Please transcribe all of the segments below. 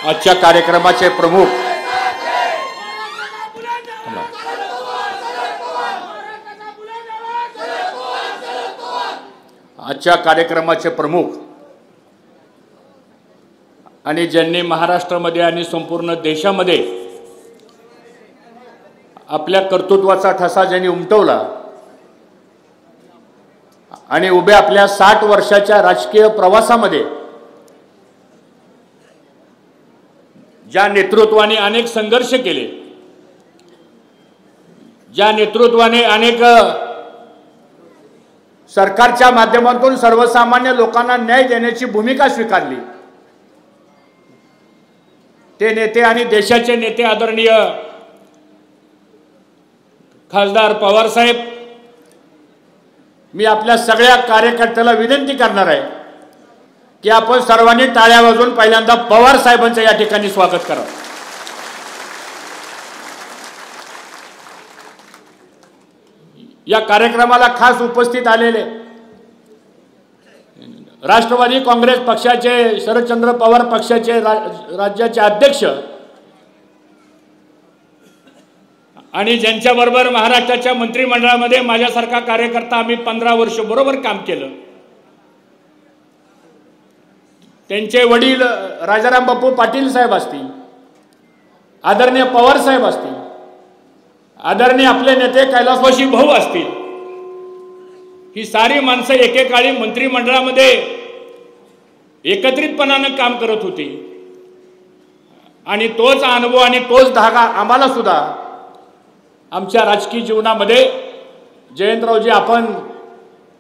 आजच्या कार्यक्रमाचे प्रमुख आणि ज्यांनी महाराष्ट्रामध्ये आणि संपूर्ण देशामध्ये आपल्या कर्तृत्वाचा ठसा ज्यांनी उमटवला आणि उभ्या आपल्या 60 वर्षाच्या राजकीय प्रवासामध्ये ज्या नेतृत्वाने अनेक संघर्ष केले, ज्या नेतृत्वाने अनेक सरकारच्या माध्यमातून सर्वसामान्य लोकांना न्याय देण्याची भूमिका स्वीकारली, ते नेते आणि देशाचे नेते आदरणीय खासदार पवार साहेब, मी आपल्या सगळ्या कार्यकर्त्याला विनंती करणार आहे की आपण सर्वांनी टाळ्या वाजवून पहिल्यांदा पवार साहेबांचं या ठिकाणी स्वागत करा। या कार्यक्रमाला खास उपस्थित आलेले राष्ट्रवादी काँग्रेस पक्षाचे शरदचंद्र पवार पक्षाचे राज्याचे अध्यक्ष आणि ज्यांच्याबरोबर महाराष्ट्राच्या मंत्रिमंडळामध्ये माझ्यासारखा कार्यकर्ता आम्ही 15 वर्ष बरोबर काम केलं, त्यांचे वडील राजाराम बापू पाटील साहेब असतील, आदरणीय पवार साहेब असतील, आदरणीय आपले नेते कैलासवासी भाऊ असतील, ही सारी माणसं एकेकाळी मंत्रिमंडळामध्ये एकत्रितपणाने काम करत होती आणि तोच अनुभव आणि तोच धागा आम्हाला सुद्धा आमच्या राजकीय जीवनामध्ये जयंतरावजी आपण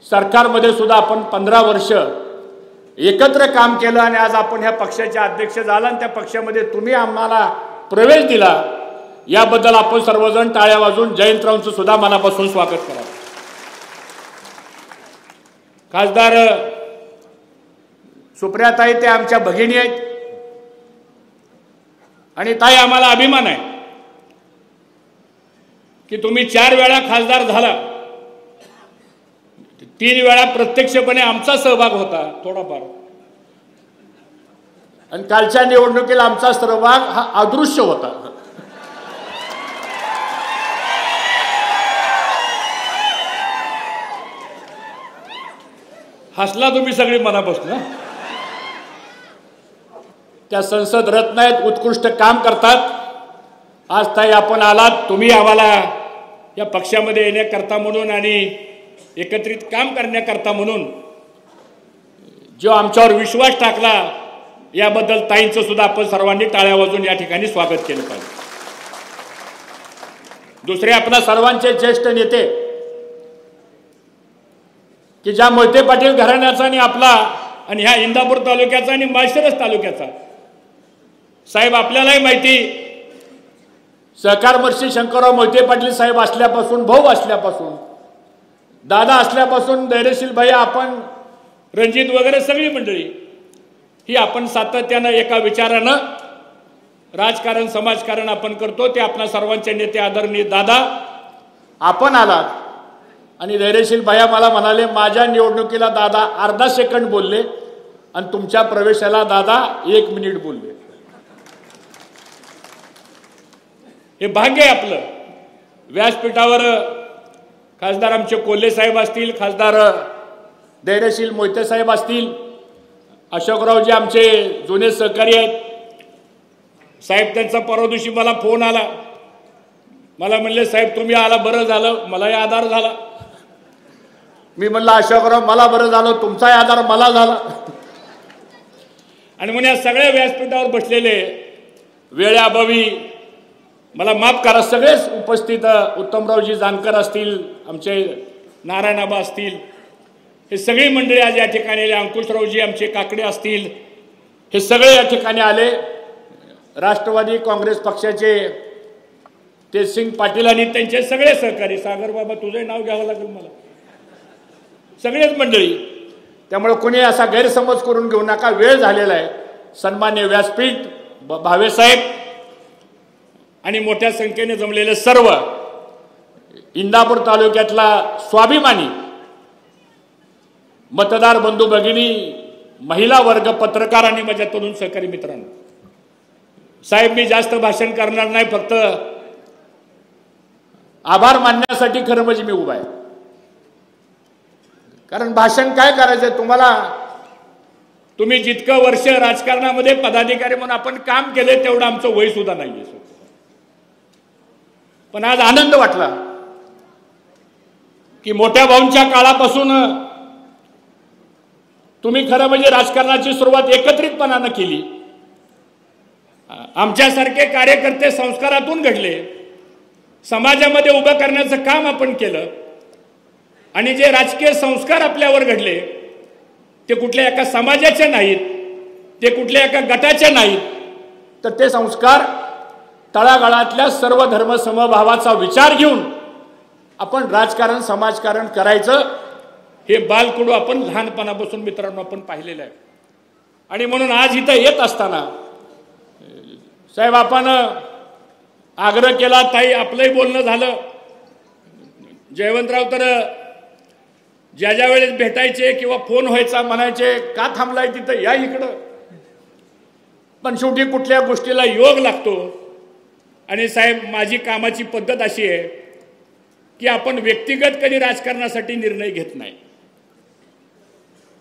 सरकारमध्ये सुद्धा आपण 15 वर्ष एकत्र काम केलं आणि आज आपण ह्या पक्षाचे अध्यक्ष झाला आणि त्या पक्षामध्ये तुम्ही आम्हाला प्रवेश दिला, याबद्दल आपण सर्वजण टाळ्या वाजवून जयंतरावांचं सुद्धा मनापासून स्वागत करा। खासदार सुप्रियाताई ते आमच्या भगिनी आहेत आणि ताई आम्हाला अभिमान आहे की तुम्ही 4 वेळा खासदार झाला, 3 वेळा प्रत्यक्षपणे आमचा सहभाग होता थोडाफार, आणि कालच्या निवडणुकीला आमचा सहभाग हा अदृश्य होता। हसला तुम्ही सगळी मनापासून। त्या संसद रत्न आहेत, उत्कृष्ट काम करतात। आज ताई आपण आलात, तुम्ही आम्हाला या पक्षामध्ये येण्याकरता म्हणून आणि एकत्रित काम करण्याकरता म्हणून जो आमच्यावर विश्वास टाकला, याबद्दल ताईंचं सुद्धा आपण सर्वांनी टाळ्या वाजवून या ठिकाणी स्वागत केलं पाहिजे। दुसरे आपल्या सर्वांचे ज्येष्ठ नेते की ज्या मोहिते पाटील घराण्याचा आणि आपला आणि ह्या इंदापूर तालुक्याचा आणि माळशिरस तालुक्याचा साहेब, आपल्यालाही माहिती, सहकार मंत्री शंकरराव मोहिते पाटील साहेब असल्यापासून, भाऊ असल्यापासून, दादा असल्यापासून, धैर्यशील भैया, आपण रणजित वगैरे सगळी मंडळी ही आपण सातत्यानं एका विचारानं राजकारण समाजकारण आपण करतो। ते आपल्या सर्वांचे नेते आदरणीय दादा आपण आलात आणि धैर्यशील भैया मला म्हणाले माझ्या निवडणुकीला दादा अर्धा सेकंड बोलले आणि तुमच्या प्रवेशाला दादा 1 मिनिट बोलले। हे भाग्य आहे आपलं। व्यासपीठावर खासदार आमचे कोल्हे साहेब असतील, खासदार धैर्यशील मोहिते साहेब असतील, अशोकरावजी आमचे जुने सहकारी आहेत साहेब, त्यांचा परवा दिवशी मला फोन आला, मला म्हणले साहेब तुम्ही आला बरं झालं, मलाही आधार झाला। मी म्हणलं अशोकराव मला बरं झालं, तुमचाही आधार मला झाला। आणि म्हणून या सगळ्या व्यासपीठावर बसलेले वेळेअभावी मला माफ करा, सगळेच उपस्थित उत्तमरावजी जानकर असतील, आमचे नारायणआबा असतील, हे सगळी मंडळी आज या ठिकाणी आले, अंकुशरावजी आमचे काकडे असतील, हे सगळे या ठिकाणी आले। राष्ट्रवादी काँग्रेस पक्षाचे तेजसिंग पाटील आणि त्यांचे सगळे सहकारी, सागर बाबा तुझे नाव घ्यावं लागेल मला, सगळेच मंडळी। त्यामुळे कोणी असा गैरसमज करून घेऊ नका, वेळ झालेला आहे। सन्मान्य व्यासपीठ, भावे साहेब आणि मोठ्या संख्येने जमलेले सर्व इंदापूर तालुक्यातला स्वाभिमानी मतदार बंधू भगिनी, महिला वर्ग, पत्रकार आणि माझ्या तरुण सहकारी मित्रांनो, साहेब मी जास्त भाषण करणार नाही, फक्त आभार मानण्यासाठी खरं म्हणजे मी उभा आहे. कारण भाषण काय करायचंय तुम्हाला, तुम्ही जितकं वर्ष राजकारणामध्ये पदाधिकारी म्हणून आपण काम केले तेवढं आमचं वय सुद्धा नाहीये. पण आज आनंद वाटला की मोठ्या भाऊंच्या काळापासून तुम्ही खरं म्हणजे राजकारणाची सुरुवात एकत्रितपणानं केली. आमच्यासारखे कार्यकर्ते संस्कारातून घडले, समाजामध्ये उभं करण्याचं काम आपण केलं आणि जे राजकीय संस्कार आपल्यावर घडले ते कुठल्या एका समाजाचे नाहीत, ते कुठल्या एका गटाचे नाहीत, तर ते संस्कार तळागाळातल्या सर्व धर्म समभावाचा विचार घेऊन आपण राजकारण समाजकारण करायचं, हे बालकडू आपण लहानपणापासून मित्रांनो आपण पाहिलेलं आहे. आणि म्हणून आज इथं येत असताना साहेब आपण आग्रह केला, ताई आपलंही बोलणं झालं, जयवंतराव तर ज्या ज्या वेळेस भेटायचे किंवा फोन व्हायचा म्हणायचे का थांबलाय तिथं या इकडं. पण शेवटी कुठल्या गोष्टीला योग लागतो. आणि साहेब माझी कामाची पद्धत अशी आहे की आपण व्यक्तिगत कधी राजकारणासाठी निर्णय घेत नाही.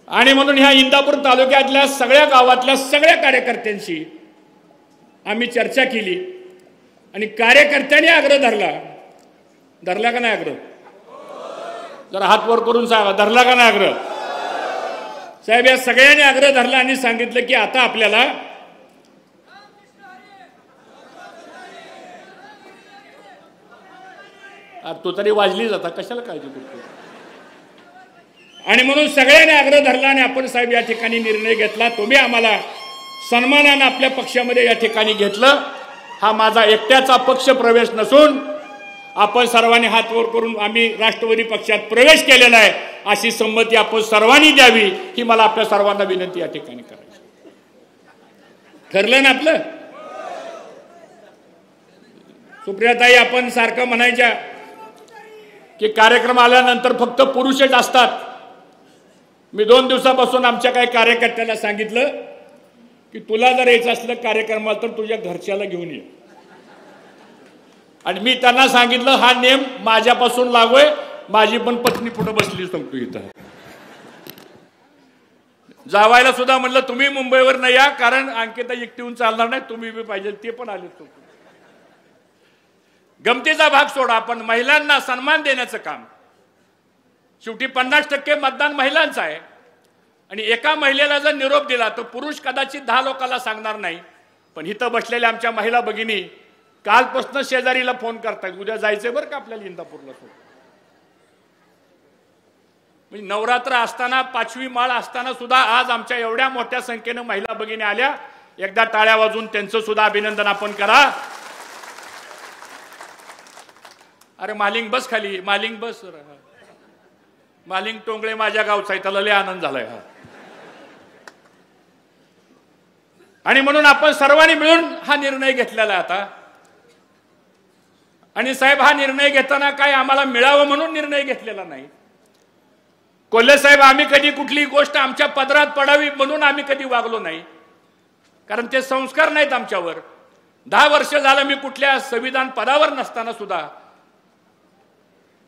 आणि म्हणून ह्या इंदापूर तालुक्यातल्या सगळ्या गावातल्या सगळ्या कार्यकर्त्यांशी आम्ही चर्चा केली आणि कार्यकर्त्यांनी आग्रह धरला का नाही आग्रह, जरा हात वर करून सांगा, धरला का नाही आग्रह. साहेब या सगळ्यांनी आग्रह धरला आणि सांगितलं की आता आपल्याला तो तरी वाजली जाता कशाला काळजी करतो. आणि म्हणून सगळ्यांनी आग्रह धरला आणि आपण साहेब या ठिकाणी निर्णय घेतला. तुम्ही आम्हाला सन्मानानं आपल्या पक्षामध्ये या ठिकाणी घेतलं. हा माझा एकट्याचा पक्ष प्रवेश नसून आपण सर्वांनी हात वर करून आम्ही राष्ट्रवादी पक्षात प्रवेश केलेला आहे, अशी संमती आपण सर्वांनी द्यावी ही मला आपल्या सर्वांना विनंती या ठिकाणी करायची. ठरलं ना आपलं. सुप्रियाताई आपण सारखं म्हणायच्या की कार्यक्रम आल्यानंतर फक्त पुरुषच असतात. मी 2 दिवसापासून आमच्या काही कार्यकर्त्यांना सांगितलं की तुला जर यायचं असलं कार्यक्रमाला तर तुझ्या घरच्याला घेऊन ये. आणि मी त्यांना सांगितलं हा नेम माझ्यापासून लागोय, माझी पण पत्नी पुढे बसली सांगतो इथं. जावायला सुद्धा म्हणलं तुम्ही मुंबईवर नाही या, कारण अंकिता एकटीहून चालणार नाही, तुम्ही बी पाहिजे. ते पण आले. तो गमतीचा भाग सोडा, आपण महिलांना सन्मान देण्याचं काम, शेवटी 50% मतदान महिलांचं आहे. आणि एका महिलेला जर निरोप दिला तर पुरुष कदाचित 10 लोकांना सांगणार नाही. पण इथं बसलेल्या आमच्या महिला भगिनी कालपासून शेजारीला फोन करतायत, उद्या जायचंय बरं का आपल्याला इंदापूरला. म्हणजे नवरात्र असताना 5वी माळ असताना सुद्धा आज आमच्या एवढ्या मोठ्या संख्येनं महिला भगिनी आल्या. एकदा टाळ्या वाजून त्यांचं सुद्धा अभिनंदन आपण करा. अरे मालिंग बस खाली, मालिंग बस. मालिंग टोंगळे माझ्या गावचा आहे, त्याला लय आनंद झालाय. हा आणि म्हणून आपण सर्वांनी मिळून हा निर्णय घेतलेला आता. आणि साहेब हा निर्णय घेताना काय आम्हाला मिळावं म्हणून निर्णय घेतलेला नाही. कोल्हे साहेब आम्ही कधी कुठली गोष्ट आमच्या पदरात पडावी म्हणून आम्ही कधी वागलो नाही, कारण ते संस्कार नाहीत आमच्यावर. 10 वर्ष झालं मी कुठल्या संविधान पदावर नसताना सुद्धा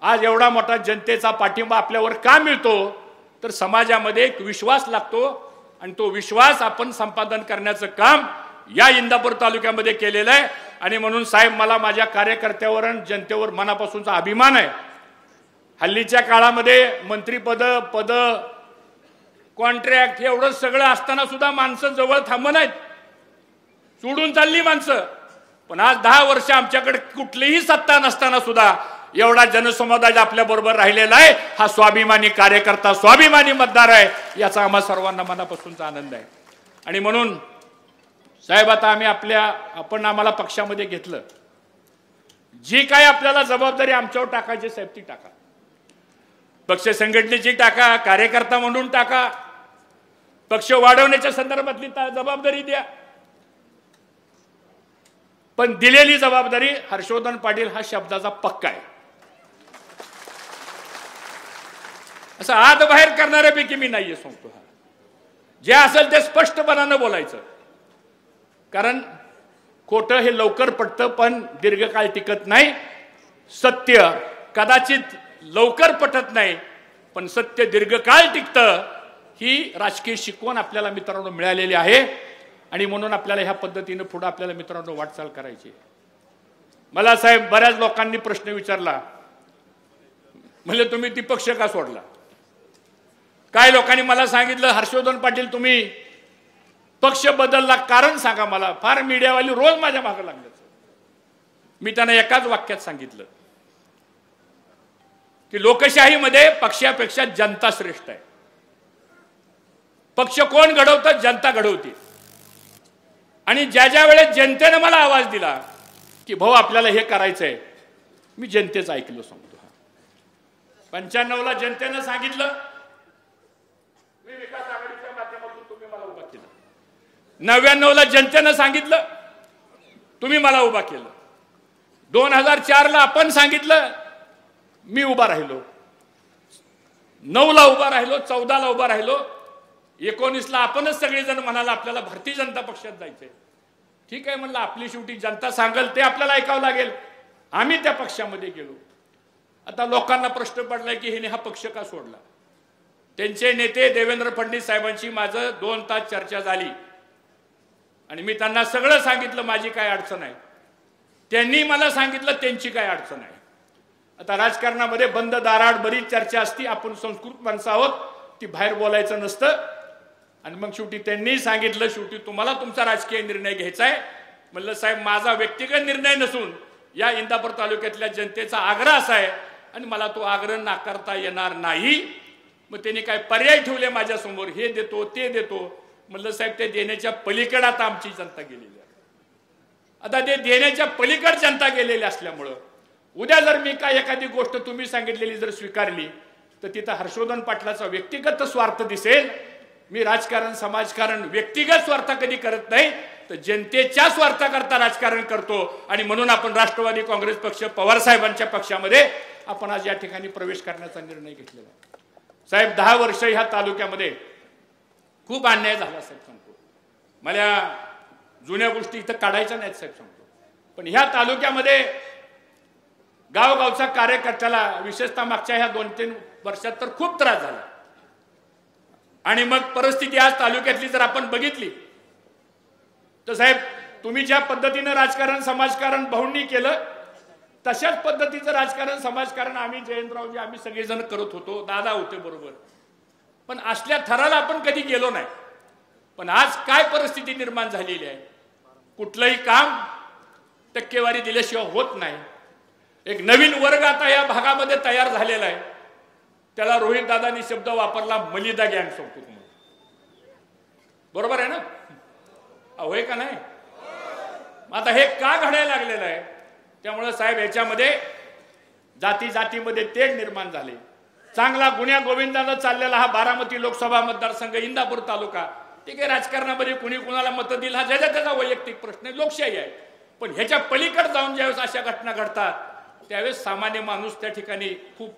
आज एवढा मोठा जनतेचा पाठिंबा आपल्यावर का मिळतो, तर समाजामध्ये एक विश्वास लागतो आणि तो विश्वास आपण संपादन करण्याचं काम या इंदापूर तालुक्यामध्ये केलेलं आहे. आणि म्हणून साहेब मला माझ्या कार्यकर्त्यावर आणि जनतेवर मनापासूनचा अभिमान आहे. हल्लीच्या काळामध्ये मंत्रीपद, पद, कॉन्ट्रॅक्ट एवढं सगळं असताना सुद्धा माणसं जवळ थांबत नाहीत, सोडून चालली माणसं. पण आज 10 वर्ष आमच्याकडे कुठलीही सत्ता नसताना सुद्धा एवढा जनसमुदाय आपल्या बरोबर राहिलेला आहे. हा स्वाभिमानी कार्यकर्ता, स्वाभिमानी मतदार आहे, याचा आम्हा सर्वांना मनापासूनचा आनंद आहे. आणि म्हणून साहेब आता आपण आम्हाला पक्षामध्ये घेतलं, जी काय आपल्याला जबाबदारी आमच्यावर टाकायची साहेब ती टाका. पक्ष संघटनेची टाका, कार्यकर्ता म्हणून टाका, पक्ष वाढवण्याच्या संदर्भातली जबाबदारी द्या. पण दिलेली जबाबदारी हर्षवर्धन पाटील हा शब्दाचा पक्का आहे. असं आत बाहेर करणाऱ्यापैकी मी नाहीये सांगतो. जे असेल ते स्पष्टपणानं बोलायचं. कारण खोटं हे लवकर पटतं पण दीर्घकाळ टिकत नाही. सत्य कदाचित लवकर पटत नाही पण सत्य दीर्घकाळ टिकतं. ही राजकीय शिकवण आपल्याला मित्रांनो मिळालेली आहे आणि म्हणून आपल्याला ह्या पद्धतीने पुढे आपल्याला मित्रांनो वाटचाल करायची. मला साहेब बऱ्याच लोकांनी प्रश्न विचारला, म्हणजे तुम्ही ती पक्ष का सोडला. काय लोकांनी मला सांगितलं, हर्षवर्धन पाटील तुम्ही पक्ष बदलला, कारण सांगा मला. फार मीडियावाली रोज माझ्या मागे लागले. मी त्यांना एकाच वाक्यात सांगितलं की लोकशाहीमध्ये पक्षापेक्षा जनता श्रेष्ठ आहे. पक्ष कोण घडवतं, जनता घडवते. आणि ज्या ज्या वेळेस जनतेने मला आवाज दिला की भाऊ आपल्याला हे करायचंय, मी जनतेचं ऐकलं सांगतो. 95ला जनतेनं सांगितलं, मी विकास आघाडीच्या माध्यमातून तुम्ही मला उभा केलं. 99ला जनतेनं सांगितलं, तुम्ही मला उभा केलं. 2004ला आपण सांगितलं, मी उभा राहिलो. 9ला उभा राहिलो, 14ला उभा राहिलो. 19ला आपणच सगळेजण म्हणाला आपल्याला भारतीय जनता पक्षात जायचंय. ठीक आहे म्हणलं, आपली शेवटी जनता सांगेल ते आपल्याला ऐकावं लागेल. आम्ही त्या पक्षामध्ये गेलो. आता लोकांना प्रश्न पडलाय की हिने हा पक्ष का सोडला. त्यांचे नेते देवेंद्र फडणवीस साहेबांची माझं 2 तास चर्चा झाली आणि मी त्यांना सगळं सांगितलं माझी काय अडचण आहे. त्यांनी मला सांगितलं त्यांची काय अडचण आहे. आता राजकारणामध्ये बंद दाराआड बरीच चर्चा असती. आपण संस्कृत माणसं आहोत, ती बाहेर बोलायचं नसतं. आणि मग शेवटी त्यांनी सांगितलं, शेवटी तुम्हाला तुमचा राजकीय निर्णय घ्यायचा आहे. म्हणलं साहेब माझा व्यक्तिगत निर्णय नसून या इंदापूर तालुक्यातल्या जनतेचा आग्रह असा आहे आणि मला तो आग्रह नाकारता येणार नाही. मग त्यांनी काय पर्याय ठेवले माझ्यासमोर, हे देतो ते देतो. म्हणलं साहेब ते देण्याच्या पलीकडे आता आमची जनता गेलेली आहे. आता ते देण्याच्या पलीकडे जनता गेलेली असल्यामुळं उद्या जर मी काय एखादी गोष्ट तुम्ही सांगितलेली जर स्वीकारली तर तिथं हर्षवर्धन पाटलाचा व्यक्तिगत स्वार्थ दिसेल. मी राजकारण समाजकारण व्यक्तिगत स्वार्थ कधी करत नाही, तर जनतेच्या स्वार्थाकरता राजकारण करतो. आणि म्हणून आपण राष्ट्रवादी काँग्रेस पक्ष पवार साहेबांच्या पक्षामध्ये आपण आज या ठिकाणी प्रवेश करण्याचा निर्णय घेतलेला आहे. साहेब 10 वर्ष ह्या तालुक्यामध्ये खूप अन्याय झाला साहेब सांगतो. मला जुन्या गोष्टी इथं काढायच्या नाहीत साहेब सांगतो. पण ह्या तालुक्यामध्ये गावगावचा कार्यकर्त्याला विशेषतः मागच्या ह्या 2-3 वर्षात तर खूप त्रास झाला. आणि मग परिस्थिती आज तालुक्यातली जर आपण बघितली तर साहेब तुम्ही ज्या पद्धतीने राजकारण समाजकारण भाऊंनी केलं तशाच पद्धतीचं राजकारण समाजकारण आम्ही जयंतरावजी आम्ही सगळेजण करत होतो. दादा होते बरोबर. पण असल्या थराला आपण कधी गेलो नाही. पण आज काय परिस्थिती निर्माण झालेली आहे, कुठलंही काम टक्केवारी दिल्याशिवाय होत नाही. एक नवीन वर्ग आता या भागामध्ये तयार झालेला आहे. त्याला रोहित दादांनी शब्द वापरला मलिदा गँग सांगतो तुम्हाला. बरोबर आहे ना, होय का नाही. आता हे का घडायला लागलेलं आहे, त्यामुळे साहेब याच्यामध्ये जाती जातीमध्ये तेढ निर्माण झाले. चांगला गुन्ह्या गोविंदानं चाललेला हा बारामती लोकसभा मतदारसंघ इंदापूर तालुका, ठीक आहे राजकारणामध्ये कुणी कुणाला मतं दिलं हा ज्याचा त्याचा वैयक्तिक प्रश्न आहे, लोकशाही आहे. पण ह्याच्या पलीकडे जाऊन ज्यावेळेस अशा घटना घडतात त्यावेळेस सामान्य माणूस त्या ठिकाणी खूप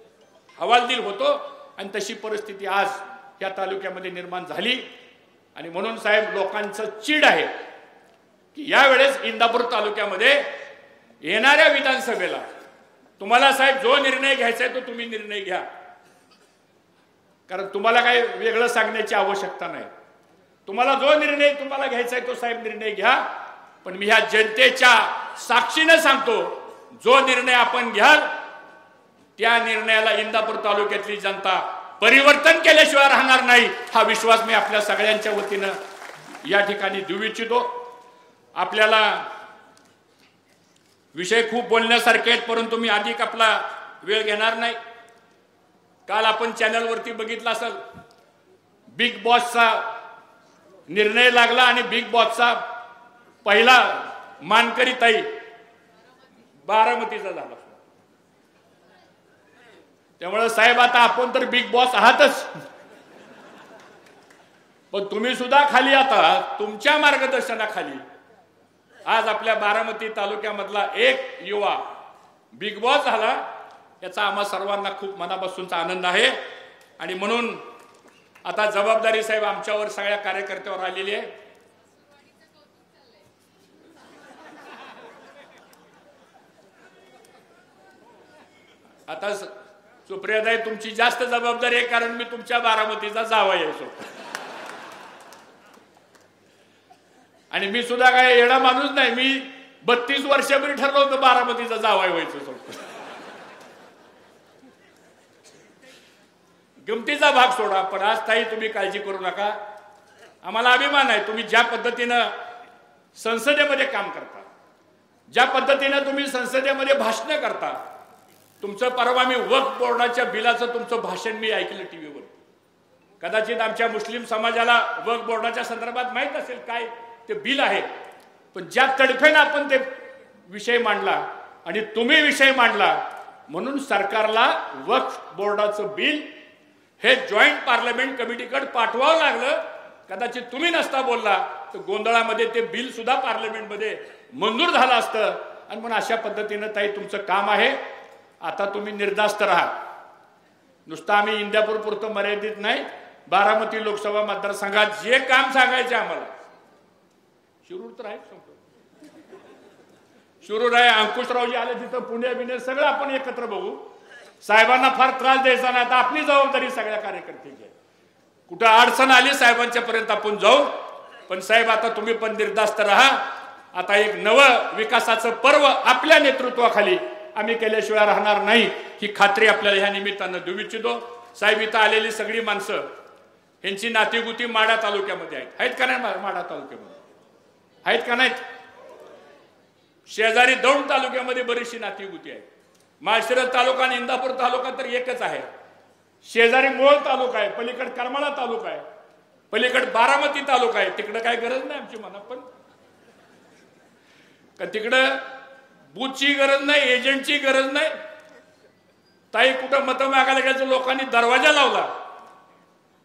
हवालदिल होतो. आणि तशी परिस्थिती आज या तालुक्यामध्ये निर्माण झाली. आणि म्हणून साहेब लोकांचं चीड आहे की यावेळेस इंदापूर तालुक्यामध्ये येणाऱ्या विधानसभेला तुम्हाला साहेब जो निर्णय घ्यायचा आहे तो तुम्ही निर्णय घ्या. कारण तुम्हाला काही वेगळं सांगण्याची आवश्यकता नाही. तुम्हाला जो निर्णय तुम्हाला घ्यायचा आहे तो साहेब निर्णय घ्या. पण मी ह्या जनतेच्या साक्षीने सांगतो, जो निर्णय आपण घ्याल त्या निर्णयाला इंदापूर तालुक्यातली जनता परिवर्तन केल्याशिवाय राहणार नाही. हा विश्वास मी आपल्या सगळ्यांच्या वतीनं या ठिकाणी देऊ इच्छितो. आपल्याला विषय खूप बोलण्यासारखे आहेत परंतु मी अधिक आपला वेळ घेणार नाही. काल आपण चॅनलवरती बघितलं असेल, बिग बॉसचा निर्णय लागला आणि बिग बॉसचा पहिला मानकरी ताई बारामतीचा झाला. त्यामुळे साहेब आता आपण तर बिग बॉस आहातच, पण तुम्ही सुद्धा खाली आता तुमच्या मार्गदर्शनाखाली आज आपल्या बारामती तालुक्यामधला एक युवा बिग बॉस झाला. याचा आम्हा सर्वांना खूप मनापासूनचा आनंद आहे. आणि म्हणून आता जबाबदारी साहेब आमच्यावर सगळ्या कार्यकर्त्यावर आलेली आहे. आता सुप्रियाताई तुमची जास्त जबाबदारी आहे, कारण मी तुमच्या बारामतीचा जावई आहे स्वतः. आणि मी सुद्धा काय येडा माणूस नाही. मी 32 वर्षापूर्वी ठरलं होतं बारामतीचा जावई व्हायचं स्वतः. गमतीचा भाग सोडा, पण आज ताई तुम्ही काळजी करू नका. आम्हाला अभिमान आहे तुम्ही ज्या पद्धतीनं संसदेमध्ये काम करता, ज्या पद्धतीनं तुम्ही संसदेमध्ये भाषण करता. तुमचं परवा मी वक्फ बोर्डाच्या बिलाचं तुमचं भाषण मी ऐकलं टीव्हीवर. कदाचित आमच्या मुस्लिम समाजाला वक्फ बोर्डाच्या संदर्भात माहीत असेल काय ते बिल आहे, पण ज्या तडफेनं आपण ते विषय मांडला आणि तुम्ही विषय मांडला, म्हणून सरकारला वक्फ बोर्डाचं बिल हे जॉईंट पार्लमेंट कमिटीकडे पाठवावं लागलं. कदाचित तुम्ही नसता बोलला तर गोंधळामध्ये ते बिल सुद्धा पार्लमेंटमध्ये मंजूर झालं असतं. आणि म्हणून अशा पद्धतीनं ताई तुमचं काम आहे. आता तुम्ही निर्धास्त राहा. नुसतं आम्ही इंदापूर पुरतं मर्यादित नाही, बारामती लोकसभा मतदारसंघात जे काम सांगायचे आम्हाला, शिरूर तर आहे, शिरूर आहे, अंकुशरावजी आले तिथं, पुणे बिणे सगळं आपण एकत्र बघू. साहेबांना फार त्रास द्यायचा नाही. आता आपली जबाबदारी सगळ्या कार्यकर्त्यांची आहे. कुठं अडचण आली साहेबांच्या पर्यंत आपण जाऊ. पण साहेब आता तुम्ही पण निर्धास्त राहा. आता एक नवं विकासाचं पर्व आपल्या नेतृत्वाखाली आम्ही केल्याशिवाय राहणार नाही, ही खात्री आपल्याला ह्या निमित्तानं देऊ इच्छितो. साहेब इथं आलेली सगळी माणसं यांची नातीगुती माढा तालुक्यामध्ये आहेत का नाही? माढा तालुक्यामध्ये आहेत का नाहीत? शेजारी दौंड तालुक्यामध्ये बरीचशी नातीगुती आहे. माळशिरस तालुका आणि इंदापूर तालुका तर एकच आहे. शेजारी मोळ तालुका आहे, पलीकडे करमाळा तालुका आहे, पलीकडे बारामती तालुका आहे. तिकडं काय गरज नाही आमची म्हणा, पण का तिकडं बूथची गरज नाही, एजंटची गरज नाही. ताई कुठं मतं मागायला गेलं लोकांनी दरवाजा लावला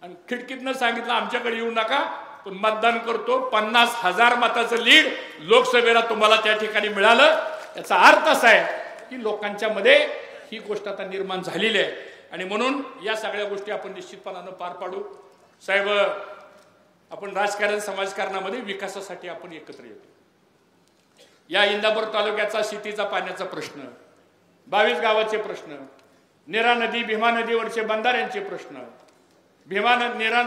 आणि खिडकीतनं सांगितलं आमच्याकडे येऊ नका, पण मतदान करतो. 50,000 मताचं लीड लोकसभेला तुम्हाला त्या ठिकाणी मिळालं. याचा अर्थ असा आहे की लोकांच्या मध्ये ही गोष्ट आता निर्माण झालेली आहे. आणि म्हणून या सगळ्या गोष्टी आपण निश्चितपणानं पार पाडू. साहेब आपण राजकारण समाजकारणामध्ये विकासासाठी आपण एकत्र येतो. या इंदापूर तालुक्याचा शेतीचा पाण्याचा प्रश्न, 22 गावाचे प्रश्न, नेरा नदी भीमा नदीवरचे बंधाऱ्यांचे प्रश्न, भीमा नेरा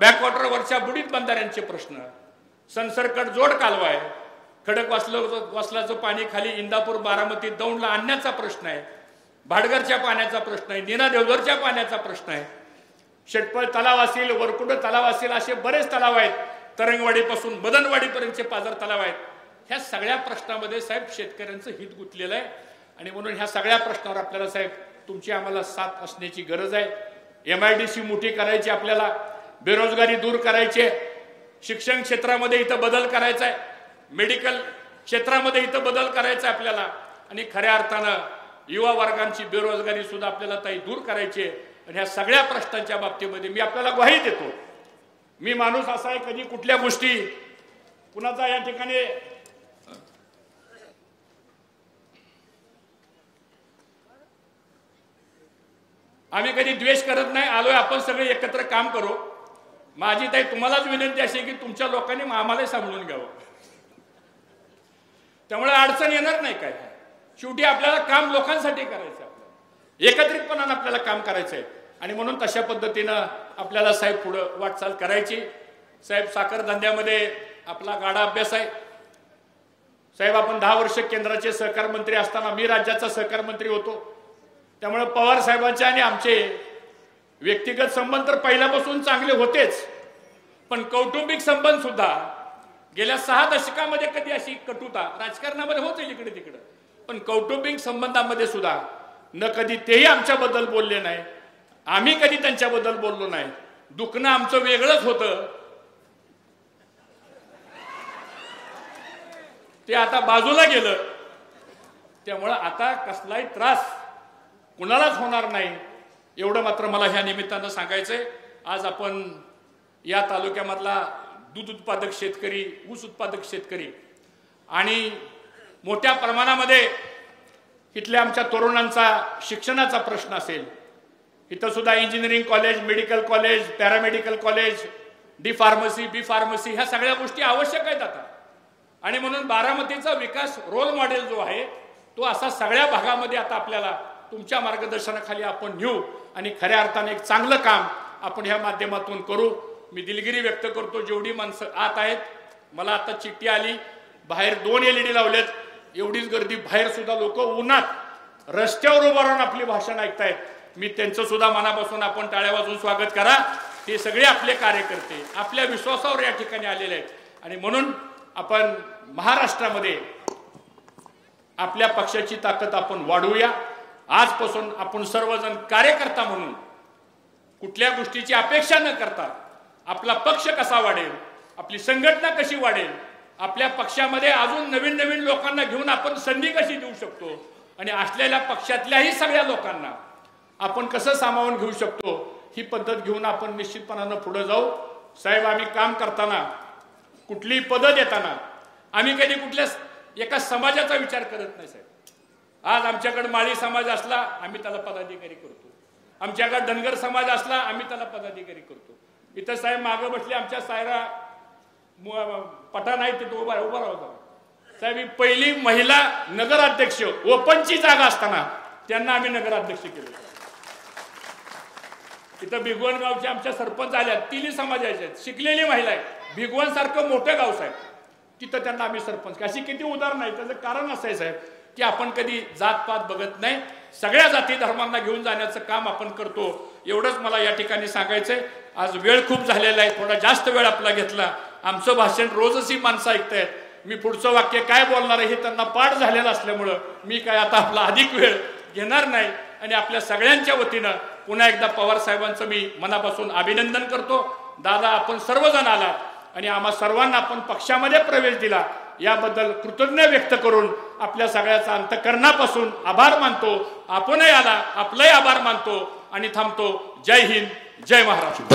बॅकवॉटरवरच्या बुडीत बंधाऱ्यांचे प्रश्न, संसरकट जोड कालवा आहे, खडक वासलाचं पाणी खाली इंदापूर बारामती दौंडला आणण्याचा प्रश्न आहे, भाडगरच्या पाण्याचा प्रश्न आहे, नीना देवधरच्या पाण्याचा प्रश्न आहे, शेटपळ तलाव असेल, वरकुंड तलाव असेल, असे बरेच तलाव आहेत. तरंगवाडीपासून मदनवाडीपर्यंतचे पाझर तलाव आहेत. ह्या सगळ्या प्रश्नामध्ये साहेब शेतकऱ्यांचं हित गुंतलेलं आहे. आणि म्हणून ह्या सगळ्या प्रश्नावर आपल्याला साहेब तुमची आम्हाला साथ असण्याची गरज आहे. MIDC मोठी करायची, आपल्याला बेरोजगारी दूर करायची, शिक्षण क्षेत्रामध्ये इथं बदल करायचा आहे, मेडिकल क्षेत्रामध्ये इथं बदल करायचा आहे आपल्याला. आणि खऱ्या अर्थानं युवा वर्गांची बेरोजगारी सुद्धा आपल्याला ताई दूर करायची आहे. आणि ह्या सगळ्या प्रश्नांच्या बाबतीमध्ये मी आपल्याला ग्वाही देतो. मी माणूस असा आहे कधी कुठल्या गोष्टी कुणाचा या ठिकाणी आम्ही कधी द्वेष करत नाही. आलोय आपण सगळे एकत्र काम करू. माझी ताई तुम्हालाच विनंती अशी की तुमच्या लोकांनी आम्हाला सांभाळून घ्यावं. त्यामुळे अडचण येणार नाही. काय शेवटी आपल्याला काम लोकांसाठी करायचं, आपल्याला एकत्रितपणानं आपल्याला काम करायचं आहे. आणि म्हणून तशा पद्धतीनं आपल्याला साहेब पुढं वाटचाल करायची. साहेब साखर धंद्यामध्ये आपला गाडा अभ्यास आहे. साहेब आपण 10 वर्ष केंद्राचे सहकार मंत्री असताना मी राज्याचा सहकार मंत्री होतो. त्यामुळे पवार साहेबांचे आणि आमचे व्यक्तिगत संबंध तर पहिल्यापासून चांगले होतेच, पण कौटुंबिक संबंध सुद्धा गेल्या 6 दशकामध्ये कधी अशी कटुता राजकारणामध्ये होते इकडे तिकडे, पण कौटुंबिक संबंधामध्ये सुद्धा न कधी तेही आमच्याबद्दल बोलले नाही, आम्ही कधी त्यांच्याबद्दल बोललो नाही. दुखणं आमचं वेगळंच होतं, ते आता बाजूला गेलं. त्यामुळे आता कसलाही त्रास कुणालाच होणार नाही, एवढं मात्र मला ह्या निमित्तानं सांगायचंय. आज आपण या तालुक्यामधला दूध उत्पादक शेतकरी, ऊस उत्पादक शेतकरी आणि मोठ्या प्रमाणामध्ये इथल्या आमच्या तरुणांचा शिक्षणाचा प्रश्न असेल. इथं सुद्धा engineering college, medical college, paramedical college, D pharmacy, B pharmacy ह्या सगळ्या गोष्टी आवश्यक आहेत आता. आणि म्हणून बारामतीचा विकास रोल मॉडेल जो आहे तो असा सगळ्या भागामध्ये आता आपल्याला तुमच्या मार्गदर्शनाखाली आपण नेऊ आणि खऱ्या अर्थाने एक चांगलं काम आपण ह्या माध्यमातून करू। मी दिलगिरी व्यक्त करतो, जेवढी माणसं आत आहेत, मला आता चिठ्ठी आली, बाहेर 2 LED लावलेत, एवढीच गर्दी, बाहेर सुद्धा लोक उन्हात रस्त्यावर उभं राहून आपली भाषण ऐकतायत। मी त्यांचं सुद्धा मनापासून आपण टाळ्या वाजवून स्वागत करा। ते सगळे आपले कार्यकर्ते आपल्या विश्वासावर या ठिकाणी आलेले आहेत आणि म्हणून आपण महाराष्ट्रामध्ये आपल्या पक्षाची ताकद आपण वाढवूया। आजपासून आपण सर्वजण कार्यकर्ता म्हणून कुठल्या गोष्टीची अपेक्षा न करता आपला पक्ष कसा वाढेल, आपली संघटना कशी वाढेल, आपल्या पक्षामध्ये अजून नवीन नवीन लोकांना घेऊन आपण संधी कशी देऊ शकतो आणि असलेल्या पक्षातल्याही सगळ्या लोकांना आपण कसं सामावून घेऊ शकतो, ही पद्धत घेऊन आपण निश्चितपणाने पुढे जाऊ। साहेब, आम्ही काम करताना कुठलीही पदं देताना आम्ही कधी कुठल्या एका समाजाचा विचार करत नाही साहेब। आज आमच्याकडे माळी समाज असला आम्ही त्याला पदाधिकारी करतो, आमच्याकडे धनगर समाज असला आम्ही त्याला पदाधिकारी करतो। इथं साहेब मागे बसले, आमच्या सायरा पठाण आहे, तिथं उभा राहतो साहेब। ही पहिली महिला नगराध्यक्ष ओपनची जागा असताना त्यांना आम्ही नगराध्यक्ष केलं। इथं भिगवण गावचे आमच्या सरपंच आल्या, तिन्ही समाजाचे आहेत, शिकलेली महिला आहे, भिगवण सारखं मोठं गाव साहेब, तिथं त्यांना आम्ही सरपंच। अशी किती उदाहरण आहे। त्याचं कारण असं आहे साहेब की आपण कधी जातपात बघत नाही, सगळ्या जाती धर्मांना घेऊन जाण्याचं काम आपण करतो। एवढंच मला या ठिकाणी सांगायचंय। आज वेळ खूप झालेला आहे, थोडा जास्त वेळ आपला घेतला। आमचं भाषण रोजच ही माणसं ऐकतायत। मी पुढचं वाक्य काय बोलणार आहे हे त्यांना पाठ झालेलं असल्यामुळं मी काय आता आपला अधिक वेळ घेणार नाही आणि आपल्या सगळ्यांच्या वतीनं पुन्हा एकदा पवार साहेबांचं मी मनापासून अभिनंदन करतो। दादा, आपण सर्वजण आलात आणि आम्हा सर्वांना आपण पक्षामध्ये प्रवेश दिला याबद्दल कृतज्ञ व्यक्त करून आपल्या सगळ्याचा अंतःकरणापासून आभार मानतो। आपणही आला, आपलाही आभार मानतो आणि थांबतो। जय हिंद, जय महाराष्ट्र।